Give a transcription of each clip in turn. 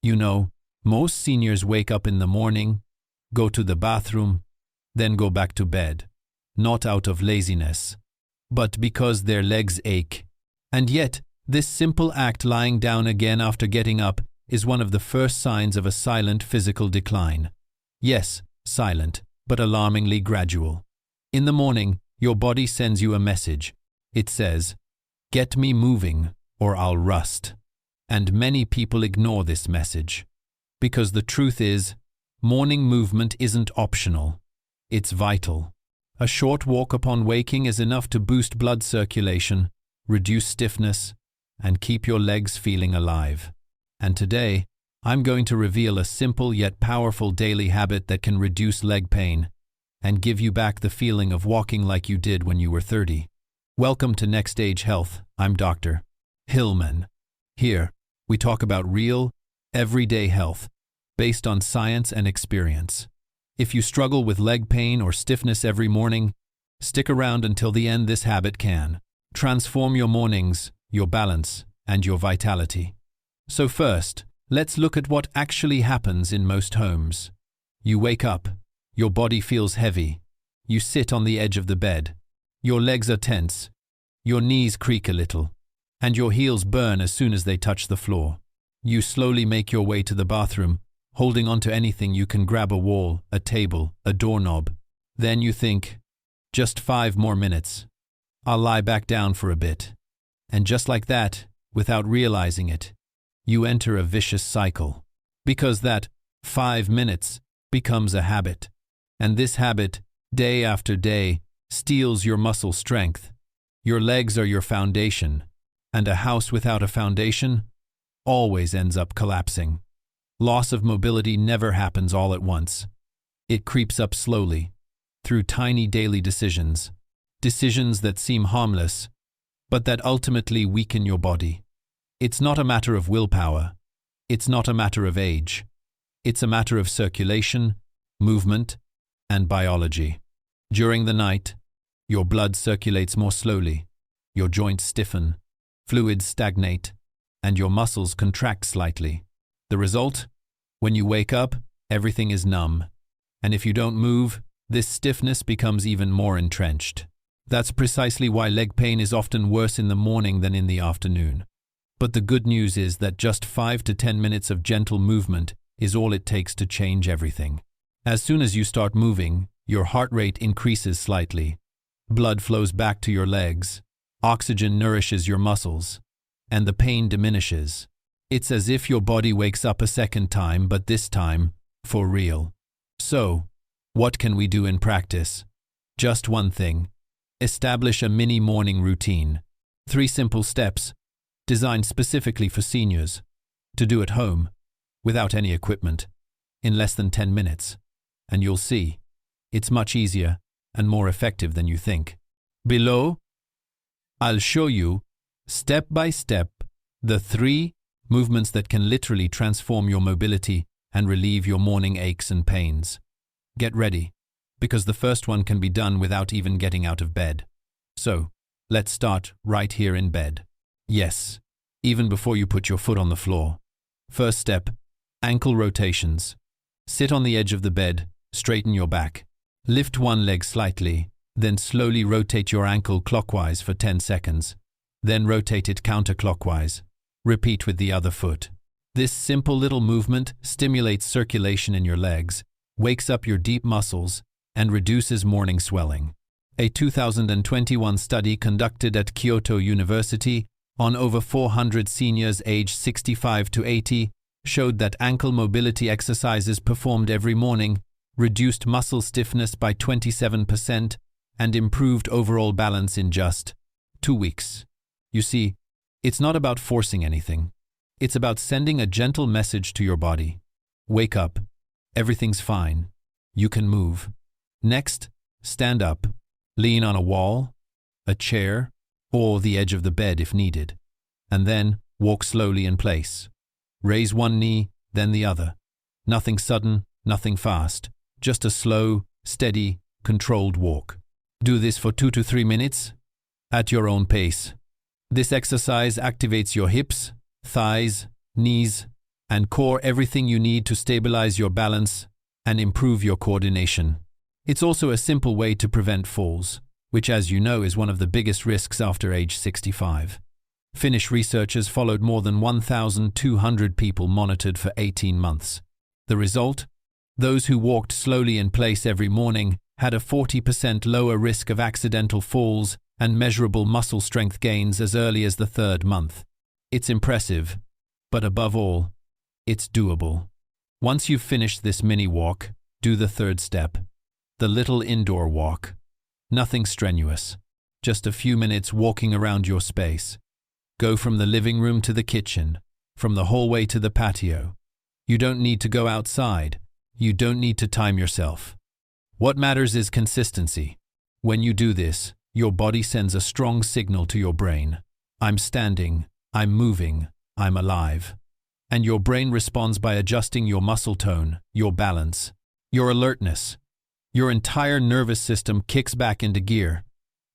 You know, most seniors wake up in the morning, go to the bathroom, then go back to bed, not out of laziness, but because their legs ache. And yet, this simple act, lying down again after getting up, is one of the first signs of a silent physical decline. Yes, silent, but alarmingly gradual. In the morning, your body sends you a message. It says, "Get me moving, or I'll rust." And many people ignore this message. Because the truth is, morning movement isn't optional. It's vital. A short walk upon waking is enough to boost blood circulation, reduce stiffness, and keep your legs feeling alive. And today, I'm going to reveal a simple yet powerful daily habit that can reduce leg pain and give you back the feeling of walking like you did when you were 30. Welcome to Next Stage Health. I'm Dr. Hillman. Here, we talk about real, everyday health, based on science and experience. If you struggle with leg pain or stiffness every morning, stick around until the end. This habit can transform your mornings, your balance, and your vitality. So first, let's look at what actually happens in most homes. You wake up, your body feels heavy, you sit on the edge of the bed, your legs are tense, your knees creak a little, and your heels burn as soon as they touch the floor. You slowly make your way to the bathroom, holding onto anything you can grab: a wall, a table, a doorknob. Then you think, just 5 more minutes. I'll lie back down for a bit. And just like that, without realizing it, you enter a vicious cycle. Because that 5 minutes becomes a habit. And this habit, day after day, steals your muscle strength. Your legs are your foundation, and a house without a foundation always ends up collapsing. Loss of mobility never happens all at once. It creeps up slowly, through tiny daily decisions that seem harmless, but that ultimately weaken your body. It's not a matter of willpower. It's not a matter of age. It's a matter of circulation, movement, and biology. During the night, your blood circulates more slowly, your joints stiffen, fluids stagnate, and your muscles contract slightly. The result? When you wake up, everything is numb. And if you don't move, this stiffness becomes even more entrenched. That's precisely why leg pain is often worse in the morning than in the afternoon. But the good news is that just 5 to 10 minutes of gentle movement is all it takes to change everything. As soon as you start moving, your heart rate increases slightly. Blood flows back to your legs, oxygen nourishes your muscles, and the pain diminishes. It's as if your body wakes up a second time, but this time, for real. So, what can we do in practice? Just one thing. Establish a mini morning routine. 3 simple steps, designed specifically for seniors, to do at home, without any equipment, in less than 10 minutes. And you'll see, it's much easier and more effective than you think. Below, I'll show you, step by step, the 3 movements that can literally transform your mobility and relieve your morning aches and pains. Get ready, because the first one can be done without even getting out of bed. So, let's start right here in bed. Yes, even before you put your foot on the floor. First step, ankle rotations. Sit on the edge of the bed, straighten your back. Lift one leg slightly, then slowly rotate your ankle clockwise for 10 seconds. Then rotate it counterclockwise. Repeat with the other foot. This simple little movement stimulates circulation in your legs, wakes up your deep muscles, and reduces morning swelling. A 2021 study conducted at Kyoto University on over 400 seniors aged 65 to 80 showed that ankle mobility exercises performed every morning reduced muscle stiffness by 27% and improved overall balance in just 2 weeks. You see, it's not about forcing anything. It's about sending a gentle message to your body. Wake up. Everything's fine. You can move. Next, stand up. Lean on a wall, a chair, or the edge of the bed if needed. And then walk slowly in place. Raise one knee, then the other. Nothing sudden, nothing fast. Just a slow, steady, controlled walk. Do this for 2 to 3 minutes at your own pace. This exercise activates your hips, thighs, knees, and core, everything you need to stabilize your balance and improve your coordination. It's also a simple way to prevent falls, which, as you know, is one of the biggest risks after age 65. Finnish researchers followed more than 1,200 people monitored for 18 months. The result? Those who walked slowly in place every morning had a 40% lower risk of accidental falls and measurable muscle strength gains as early as the 3rd month. It's impressive, but above all, it's doable. Once you've finished this mini walk, do the 3rd step, the little indoor walk. Nothing strenuous, just a few minutes walking around your space. Go from the living room to the kitchen, from the hallway to the patio. You don't need to go outside. You don't need to time yourself. What matters is consistency. When you do this, your body sends a strong signal to your brain. I'm standing, I'm moving, I'm alive. And your brain responds by adjusting your muscle tone, your balance, your alertness. Your entire nervous system kicks back into gear.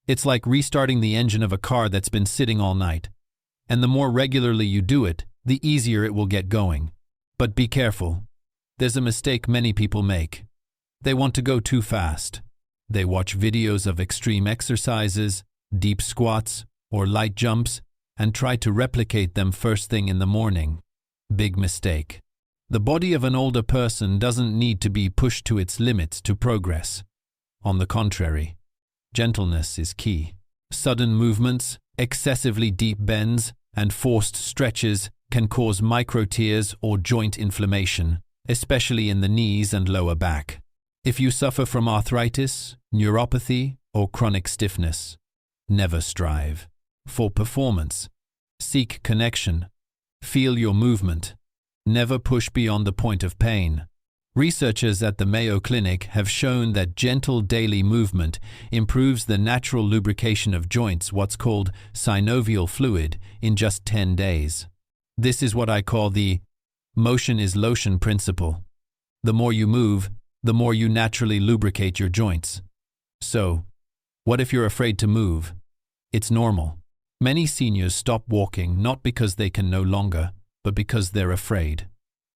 It's like restarting the engine of a car that's been sitting all night. And the more regularly you do it, the easier it will get going. But be careful. There's a mistake many people make. They want to go too fast. They watch videos of extreme exercises, deep squats, or light jumps, and try to replicate them first thing in the morning. Big mistake. The body of an older person doesn't need to be pushed to its limits to progress. On the contrary, gentleness is key. Sudden movements, excessively deep bends, and forced stretches can cause micro tears or joint inflammation, especially in the knees and lower back. If you suffer from arthritis, neuropathy, or chronic stiffness, never strive for performance. Seek connection. Feel your movement. Never push beyond the point of pain. Researchers at the Mayo Clinic have shown that gentle daily movement improves the natural lubrication of joints, what's called synovial fluid, in just 10 days. This is what I call the motion is lotion principle. The more you move, the more you naturally lubricate your joints. So, what if you're afraid to move? It's normal. Many seniors stop walking not because they can no longer, but because they're afraid.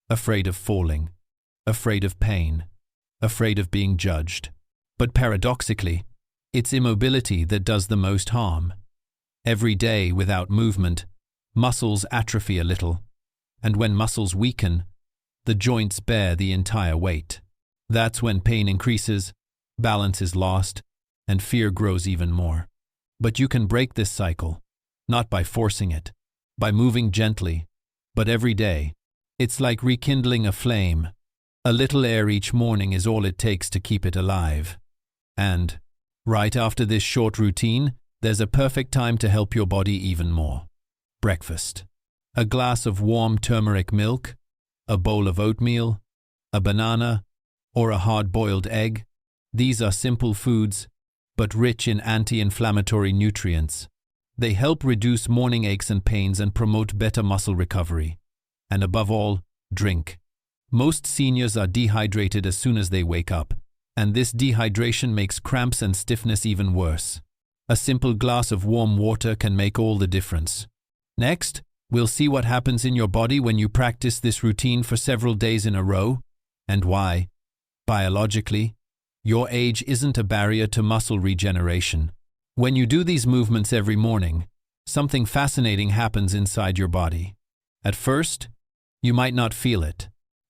Afraid of falling. Afraid of pain. Afraid of being judged. But paradoxically, it's immobility that does the most harm. Every day without movement, muscles atrophy a little, and when muscles weaken, the joints bear the entire weight. That's when pain increases, balance is lost, and fear grows even more. But you can break this cycle, not by forcing it, by moving gently, but every day. It's like rekindling a flame. A little air each morning is all it takes to keep it alive. And, right after this short routine, there's a perfect time to help your body even more. Breakfast. A glass of warm turmeric milk, a bowl of oatmeal, a banana, or a hard-boiled egg. These are simple foods, but rich in anti-inflammatory nutrients. They help reduce morning aches and pains and promote better muscle recovery. And above all, drink. Most seniors are dehydrated as soon as they wake up, and this dehydration makes cramps and stiffness even worse. A simple glass of warm water can make all the difference. Next, we'll see what happens in your body when you practice this routine for several days in a row, and why. Biologically, your age isn't a barrier to muscle regeneration. When you do these movements every morning, something fascinating happens inside your body. At first, you might not feel it,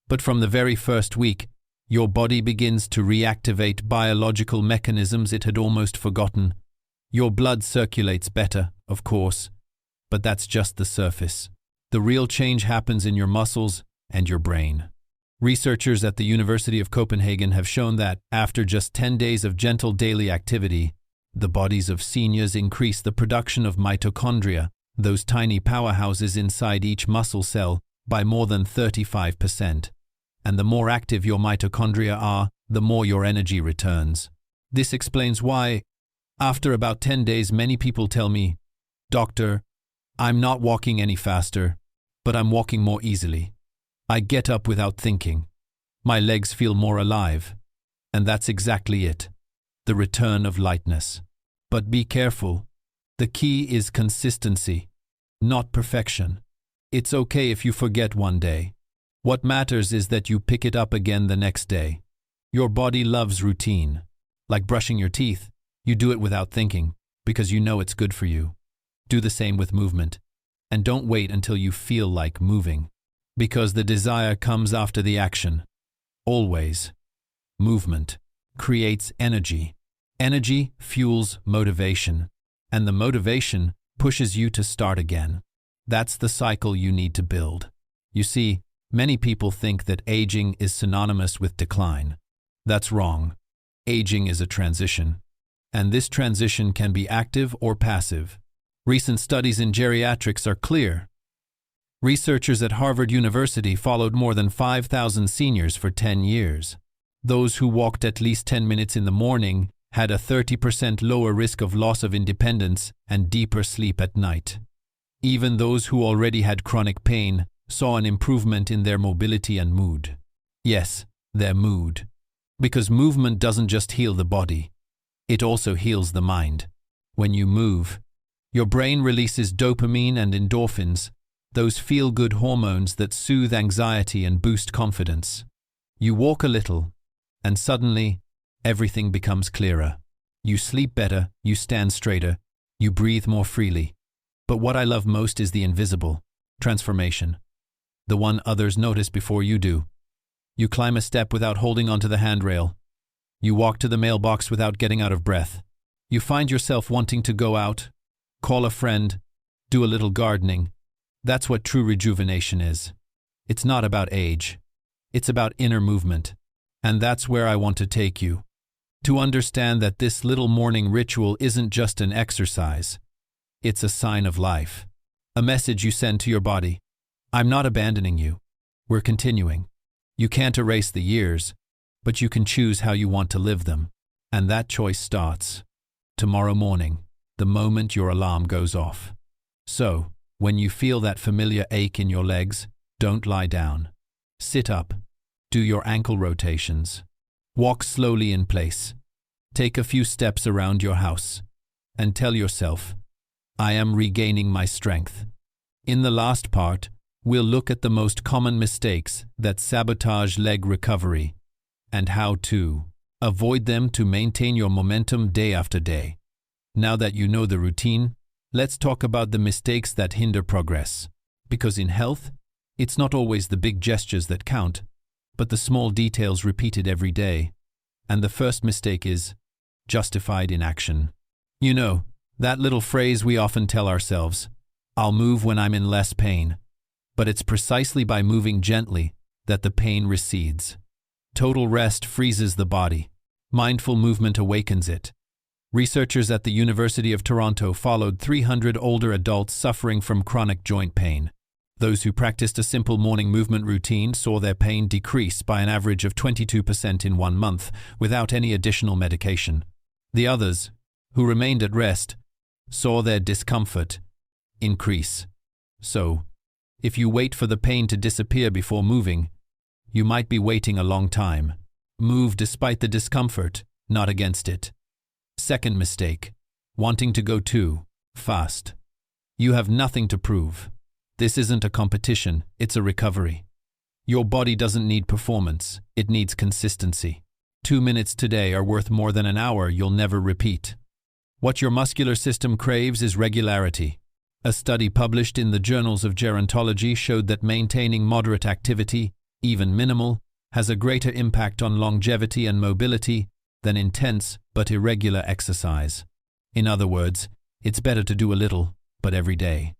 but from the very first week, your body begins to reactivate biological mechanisms it had almost forgotten. Your blood circulates better, of course, but that's just the surface. The real change happens in your muscles and your brain. Researchers at the University of Copenhagen have shown that, after just 10 days of gentle daily activity, the bodies of seniors increase the production of mitochondria, those tiny powerhouses inside each muscle cell, by more than 35%. And the more active your mitochondria are, the more your energy returns. This explains why, after about 10 days, many people tell me, "Doctor, I'm not walking any faster, but I'm walking more easily. I get up without thinking. My legs feel more alive." And that's exactly it. The return of lightness. But be careful. The key is consistency, not perfection. It's okay if you forget one day. What matters is that you pick it up again the next day. Your body loves routine. Like brushing your teeth, you do it without thinking, because you know it's good for you. Do the same with movement. And don't wait until you feel like moving, because the desire comes after the action. Always. Movement creates energy. Energy fuels motivation, and the motivation pushes you to start again. That's the cycle you need to build. You see, many people think that aging is synonymous with decline. That's wrong. Aging is a transition, and this transition can be active or passive. Recent studies in geriatrics are clear. Researchers at Harvard University followed more than 5,000 seniors for 10 years. Those who walked at least 10 minutes in the morning had a 30% lower risk of loss of independence and deeper sleep at night. Even those who already had chronic pain saw an improvement in their mobility and mood. Yes, their mood. Because movement doesn't just heal the body, it also heals the mind. When you move, your brain releases dopamine and endorphins, those feel-good hormones that soothe anxiety and boost confidence. You walk a little, and suddenly, everything becomes clearer. You sleep better, you stand straighter, you breathe more freely. But what I love most is the invisible transformation, the one others notice before you do. You climb a step without holding onto the handrail. You walk to the mailbox without getting out of breath. You find yourself wanting to go out, call a friend, do a little gardening. That's what true rejuvenation is. It's not about age. It's about inner movement. And that's where I want to take you. To understand that this little morning ritual isn't just an exercise. It's a sign of life. A message you send to your body. I'm not abandoning you. We're continuing. You can't erase the years, but you can choose how you want to live them. And that choice starts tomorrow morning, the moment your alarm goes off. So, when you feel that familiar ache in your legs, don't lie down. Sit up. Do your ankle rotations. Walk slowly in place. Take a few steps around your house. And tell yourself, I am regaining my strength. In the last part, we'll look at the most common mistakes that sabotage leg recovery and how to avoid them to maintain your momentum day after day. Now that you know the routine, let's talk about the mistakes that hinder progress. Because in health, it's not always the big gestures that count, but the small details repeated every day. And the first mistake is justified inaction. You know, that little phrase we often tell ourselves, I'll move when I'm in less pain. But it's precisely by moving gently that the pain recedes. Total rest freezes the body. Mindful movement awakens it. Researchers at the University of Toronto followed 300 older adults suffering from chronic joint pain. Those who practiced a simple morning movement routine saw their pain decrease by an average of 22% in 1 month without any additional medication. The others, who remained at rest, saw their discomfort increase. So, if you wait for the pain to disappear before moving, you might be waiting a long time. Move despite the discomfort, not against it. Second mistake, wanting to go too fast. You have nothing to prove. This isn't a competition, it's a recovery. Your body doesn't need performance, it needs consistency. 2 minutes today are worth more than an hour you'll never repeat. What your muscular system craves is regularity. A study published in the Journals of Gerontology showed that maintaining moderate activity, even minimal, has a greater impact on longevity and mobility than intense but irregular exercise. In other words, it's better to do a little, but every day.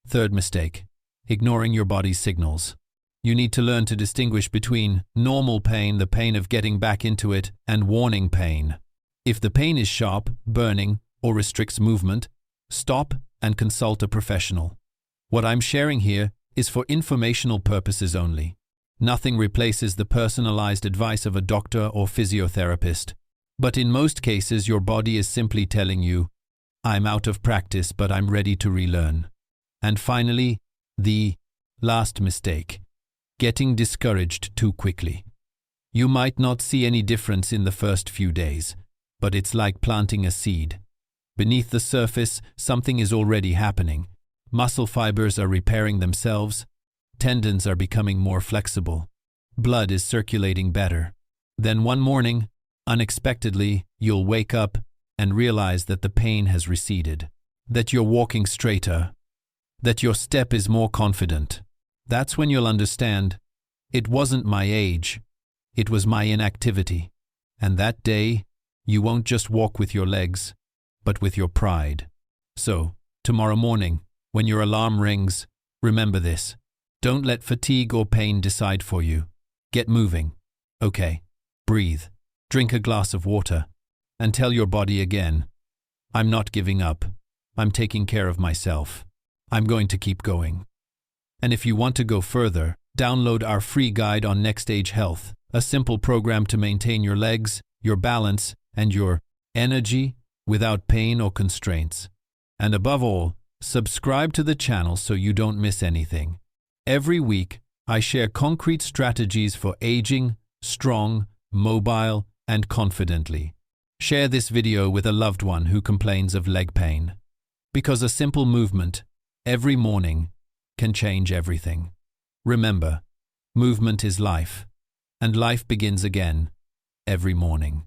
Third mistake, ignoring your body's signals. You need to learn to distinguish between normal pain, the pain of getting back into it, and warning pain. If the pain is sharp, burning, or restricts movement, stop and consult a professional. What I'm sharing here is for informational purposes only. Nothing replaces the personalized advice of a doctor or physiotherapist. But in most cases, your body is simply telling you, I'm out of practice, but I'm ready to relearn. And finally, the last mistake, getting discouraged too quickly. You might not see any difference in the first few days, but it's like planting a seed. Beneath the surface, something is already happening. Muscle fibers are repairing themselves, Tendons are becoming more flexible. Blood is circulating better. Then one morning, unexpectedly, you'll wake up and realize that the pain has receded, that you're walking straighter, that your step is more confident. That's when you'll understand, it wasn't my age, it was my inactivity. And that day, you won't just walk with your legs, but with your pride. So, tomorrow morning, when your alarm rings, remember this. Don't let fatigue or pain decide for you. Get moving. Okay, breathe, drink a glass of water, and tell your body again, I'm not giving up. I'm taking care of myself. I'm going to keep going. And if you want to go further, download our free guide on Next Stage Health, a simple program to maintain your legs, your balance, and your energy without pain or constraints. And above all, subscribe to the channel so you don't miss anything. Every week, I share concrete strategies for aging, strong, mobile, and confidently. Share this video with a loved one who complains of leg pain. Because a simple movement, every morning, can change everything. Remember, movement is life, and life begins again, every morning.